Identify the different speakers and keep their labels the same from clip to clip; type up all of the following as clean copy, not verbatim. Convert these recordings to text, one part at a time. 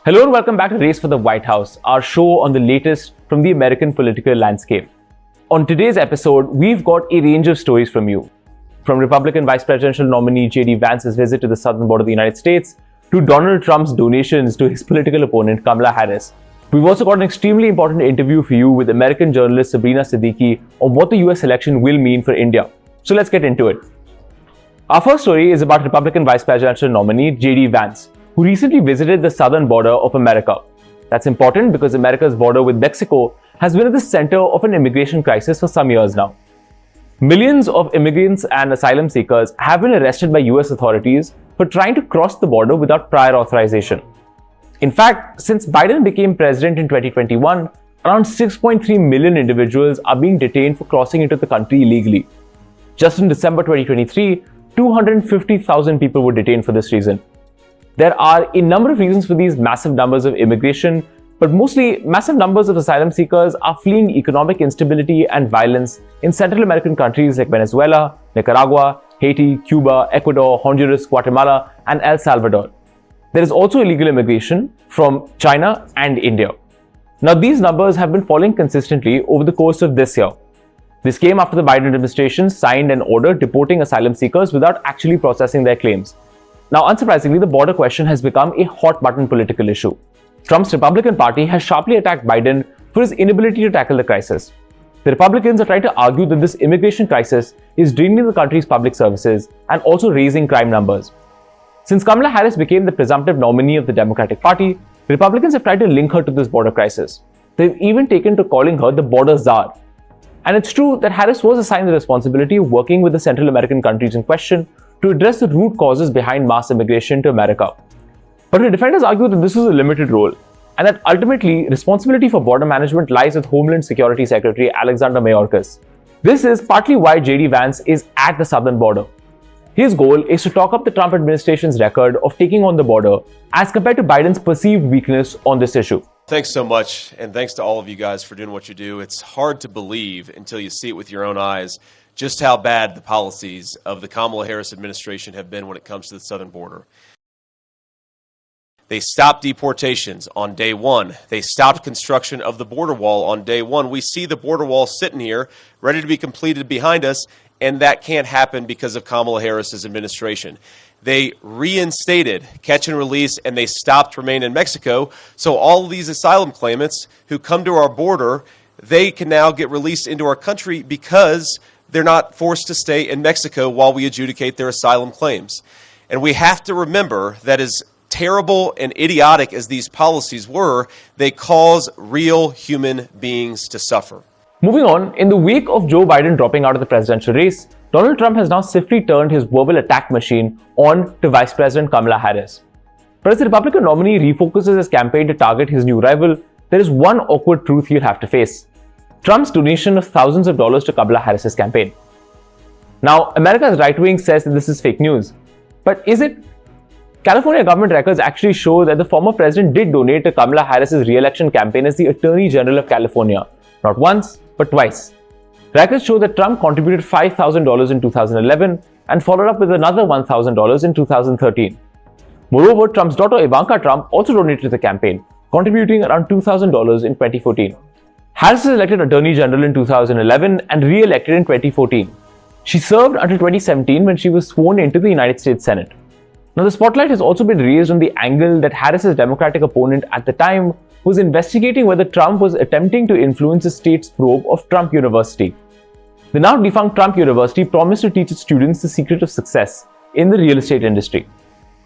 Speaker 1: Hello and welcome back to Race for the White House, our show on the latest from the American political landscape. On today's episode, we've got a range of stories from you. From Republican Vice Presidential nominee J.D. Vance's visit to the southern border of the United States, to Donald Trump's donations to his political opponent Kamala Harris. We've also got an extremely important interview for you with American journalist Sabrina Siddiqui on what the US election will mean for India. So let's get into it. Our first story is about Republican Vice Presidential nominee J.D. Vance, who recently visited the southern border of America. That's important because America's border with Mexico has been at the center of an immigration crisis for some years now. Millions of immigrants and asylum seekers have been arrested by US authorities for trying to cross the border without prior authorization. In fact, since Biden became president in 2021, around 6.3 million individuals are being detained for crossing into the country illegally. Just in December 2023, 250,000 people were detained for this reason. There are a number of reasons for these massive numbers of immigration, but mostly massive numbers of asylum seekers are fleeing economic instability and violence in Central American countries like Venezuela, Nicaragua, Haiti, Cuba, Ecuador, Honduras, Guatemala, and El Salvador. There is also illegal immigration from China and India. Now, these numbers have been falling consistently over the course of this year. This came after the Biden administration signed an order deporting asylum seekers without actually processing their claims. Now, unsurprisingly, the border question has become a hot-button political issue. Trump's Republican Party has sharply attacked Biden for his inability to tackle the crisis. The Republicans are trying to argue that this immigration crisis is draining the country's public services and also raising crime numbers. Since Kamala Harris became the presumptive nominee of the Democratic Party, Republicans have tried to link her to this border crisis. They've even taken to calling her the border czar. And it's true that Harris was assigned the responsibility of working with the Central American countries in question to address the root causes behind mass immigration to America. But her defenders argue that this was a limited role, and that ultimately responsibility for border management lies with Homeland Security Secretary Alexander Mayorkas. This is partly why J.D. Vance is at the southern border. His goal is to talk up the Trump administration's record of taking on the border as compared to Biden's perceived weakness on this issue.
Speaker 2: Thanks so much, and thanks to all of you guys for doing what you do. It's hard to believe until you see it with your own eyes just how bad the policies of the Kamala Harris administration have been when it comes to the southern border. They stopped deportations on day one. They stopped construction of the border wall on day one. We see the border wall sitting here, ready to be completed behind us, and that can't happen because of Kamala Harris's administration. They reinstated catch and release, and they stopped remain in Mexico. So all of these asylum claimants who come to our border, they can now get released into our country because they're not forced to stay in Mexico while we adjudicate their asylum claims. And we have to remember that as terrible and idiotic as these policies were, they cause real human beings to suffer.
Speaker 1: Moving on, in the wake of Joe Biden dropping out of the presidential race, Donald Trump has now swiftly turned his verbal attack machine on to Vice President Kamala Harris. But as the Republican nominee refocuses his campaign to target his new rival, there is one awkward truth he'll have to face: Trump's donation of thousands of dollars to Kamala Harris's campaign. Now, America's right wing says that this is fake news. But is it? California government records actually show that the former president did donate to Kamala Harris's re-election campaign as the Attorney General of California, not once, but twice. Records show that Trump contributed $5,000 in 2011 and followed up with another $1,000 in 2013. Moreover, Trump's daughter Ivanka Trump also donated to the campaign, contributing around $2,000 in 2014. Harris was elected Attorney General in 2011 and re-elected in 2014. She served until 2017 when she was sworn into the United States Senate. Now, the spotlight has also been raised on the angle that Harris's Democratic opponent at the time was investigating whether Trump was attempting to influence the state's probe of Trump University. The now defunct Trump University promised to teach its students the secret of success in the real estate industry.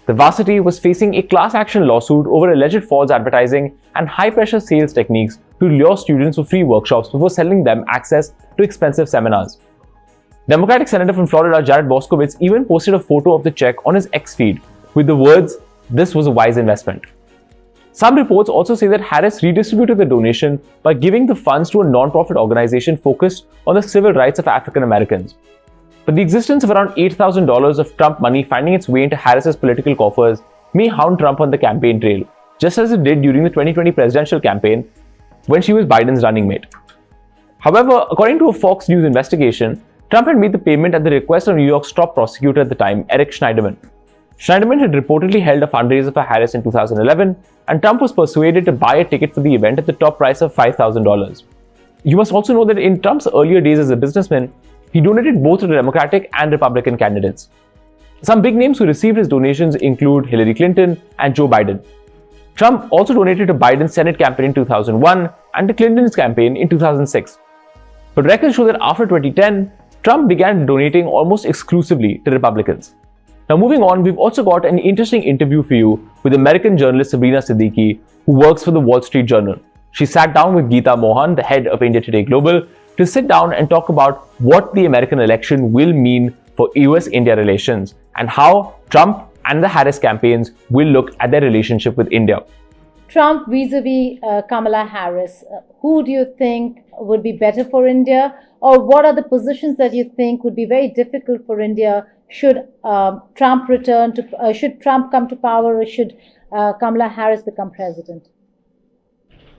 Speaker 1: The varsity was facing a class action lawsuit over alleged false advertising and high-pressure sales techniques to lure students for free workshops before selling them access to expensive seminars. Democratic Senator from Florida Jared Boskowitz even posted a photo of the check on his X feed with the words, "This was a wise investment." Some reports also say that Harris redistributed the donation by giving the funds to a non-profit organization focused on the civil rights of African Americans. But the existence of around $8,000 of Trump money finding its way into Harris's political coffers may hound Trump on the campaign trail, just as it did during the 2020 presidential campaign when she was Biden's running mate. However, according to a Fox News investigation, Trump had made the payment at the request of New York's top prosecutor at the time, Eric Schneiderman. Schneiderman had reportedly held a fundraiser for Harris in 2011, and Trump was persuaded to buy a ticket for the event at the top price of $5,000. You must also know that in Trump's earlier days as a businessman, he donated both to Democratic and Republican candidates. Some big names who received his donations include Hillary Clinton and Joe Biden. Trump also donated to Biden's Senate campaign in 2001 and to Clinton's campaign in 2006. But records show that after 2010, Trump began donating almost exclusively to Republicans. Now moving on, we've also got an interesting interview for you with American journalist Sabrina Siddiqui, who works for the Wall Street Journal. She sat down with Geeta Mohan, the head of India Today Global, to sit down and talk about what the American election will mean for US-India relations and how Trump and the Harris campaigns will look at their relationship with India.
Speaker 3: Trump vis-a-vis Kamala Harris, who do you think would be better for India, or what are the positions that you think would be very difficult for India should Trump should Trump come to power, or should Kamala Harris become president?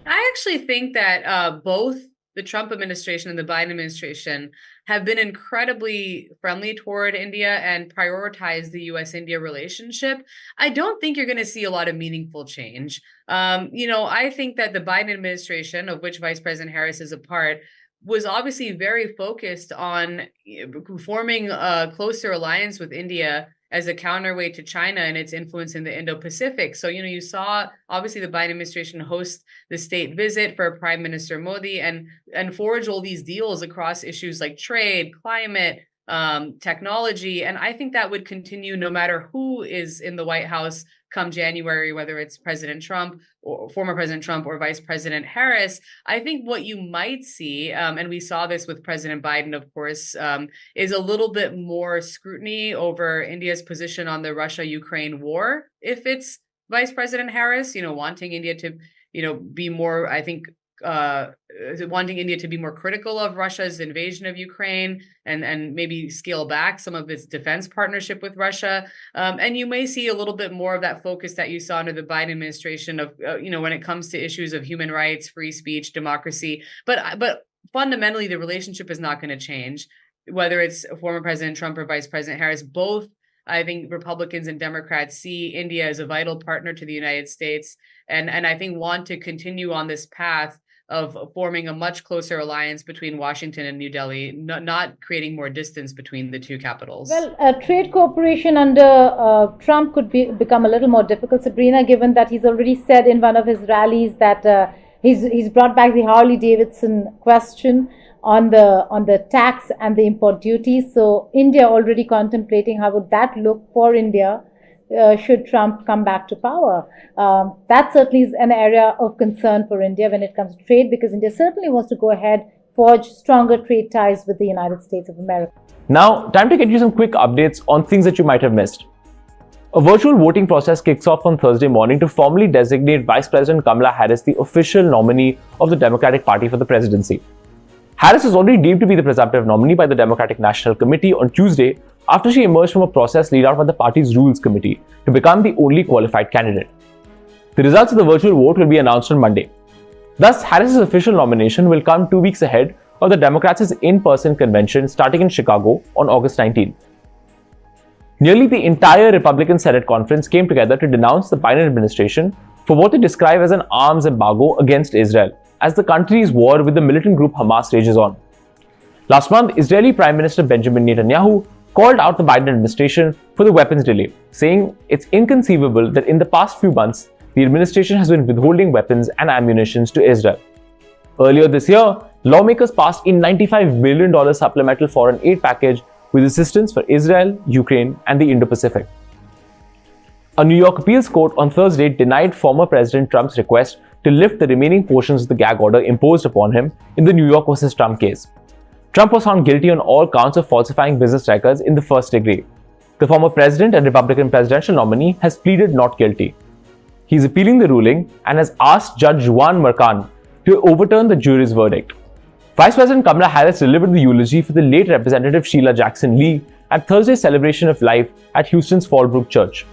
Speaker 4: I actually think that both the Trump administration and the Biden administration have been incredibly friendly toward India and prioritize the US-India relationship. I don't think you're going to see a lot of meaningful change. I think that the Biden administration, of which Vice President Harris is a part, was obviously very focused on forming a closer alliance with India as a counterweight to China and its influence in the Indo-Pacific. So, you saw obviously the Biden administration host the state visit for Prime Minister Modi and forge all these deals across issues like trade, climate, technology. And I think that would continue no matter who is in the White House come January, whether it's President Trump or former President Trump or Vice President Harris. I think what you might see, and we saw this with President Biden, of course, is a little bit more scrutiny over India's position on the Russia-Ukraine war. If it's Vice President Harris, wanting India to, be more, I think, wanting India to be more critical of Russia's invasion of Ukraine and maybe scale back some of its defense partnership with Russia. And you may see a little bit more of that focus that you saw under the Biden administration of, when it comes to issues of human rights, free speech, democracy. But fundamentally, the relationship is not going to change, whether it's former President Trump or Vice President Harris. Both, I think, Republicans and Democrats see India as a vital partner to the United States and I think want to continue on this path of forming a much closer alliance between Washington and New Delhi, not creating more distance between the two capitals.
Speaker 3: Well, trade cooperation under Trump could become a little more difficult, Sabrina, given that he's already said in one of his rallies that he's brought back the Harley-Davidson question on the tax and the import duties. So India already contemplating how would that look for India should Trump come back to power. That certainly is an area of concern for India when it comes to trade, because India certainly wants to go ahead, forge stronger trade ties with the United States of America.
Speaker 1: Now, time to get you some quick updates on things that you might have missed. A virtual voting process kicks off on Thursday morning to formally designate Vice President Kamala Harris the official nominee of the Democratic Party for the presidency. Harris is already deemed to be the presumptive nominee by the Democratic National Committee on Tuesday after she emerged from a process laid out by the party's Rules Committee to become the only qualified candidate. The results of the virtual vote will be announced on Monday. Thus, Harris's official nomination will come 2 weeks ahead of the Democrats' in-person convention starting in Chicago on August 19. Nearly the entire Republican Senate conference came together to denounce the Biden administration for what they describe as an arms embargo against Israel, as the country's war with the militant group Hamas rages on. Last month, Israeli Prime Minister Benjamin Netanyahu called out the Biden administration for the weapons delay, saying it's inconceivable that in the past few months, the administration has been withholding weapons and ammunition to Israel. Earlier this year, lawmakers passed a $95 billion supplemental foreign aid package with assistance for Israel, Ukraine, and the Indo-Pacific. A New York appeals court on Thursday denied former President Trump's request to lift the remaining portions of the gag order imposed upon him in the New York vs. Trump case. Trump was found guilty on all counts of falsifying business records in the first degree. The former president and Republican presidential nominee has pleaded not guilty. He is appealing the ruling and has asked Judge Juan Merchan to overturn the jury's verdict. Vice President Kamala Harris delivered the eulogy for the late Representative Sheila Jackson Lee at Thursday's celebration of life at Houston's Fallbrook Church,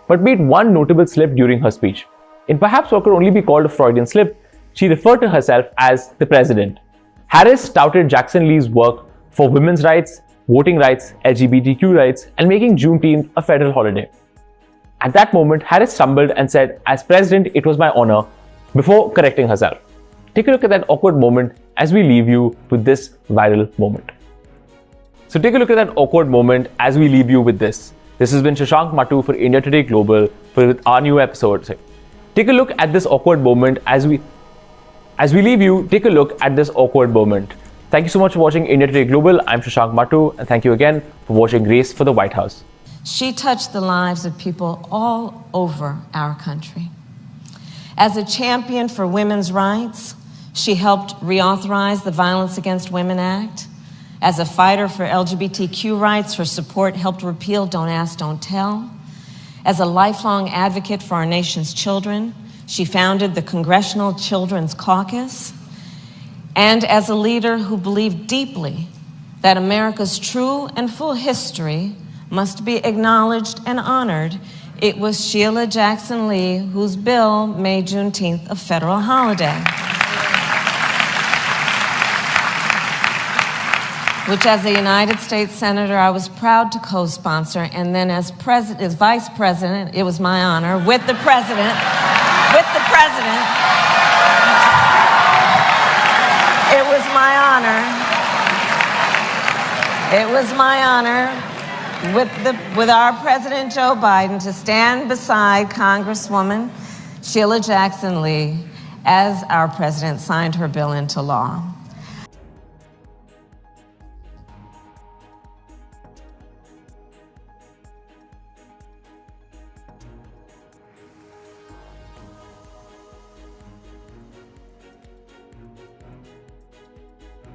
Speaker 1: but made one notable slip during her speech. In perhaps what could only be called a Freudian slip, she referred to herself as the president. Harris touted Jackson Lee's work for women's rights, voting rights, LGBTQ rights, and making Juneteenth a federal holiday. At that moment, Harris stumbled and said, "As president, it was my honor," before correcting herself. Take a look at that awkward moment as we leave you with this viral moment. So take a look at that awkward moment as we leave you with this. This has been Shashank Mattu for India Today Global for our new episode. Take a look at this awkward moment as we leave you. Take a look at this awkward moment. Thank you so much for watching India Today Global. I'm Shashank Mattu, and thank you again for watching Race for the White House.
Speaker 5: She touched the lives of people all over our country. As a champion for women's rights, she helped reauthorize the Violence Against Women Act. As a fighter for LGBTQ rights, her support helped repeal Don't Ask, Don't Tell. As a lifelong advocate for our nation's children, she founded the Congressional Children's Caucus. And as a leader who believed deeply that America's true and full history must be acknowledged and honored, it was Sheila Jackson Lee whose bill made Juneteenth a federal holiday, which as a United States Senator, I was proud to co-sponsor, and then as Vice President, it was my honor, with the President, it was my honor with our President Joe Biden to stand beside Congresswoman Sheila Jackson Lee as our President signed her bill into law.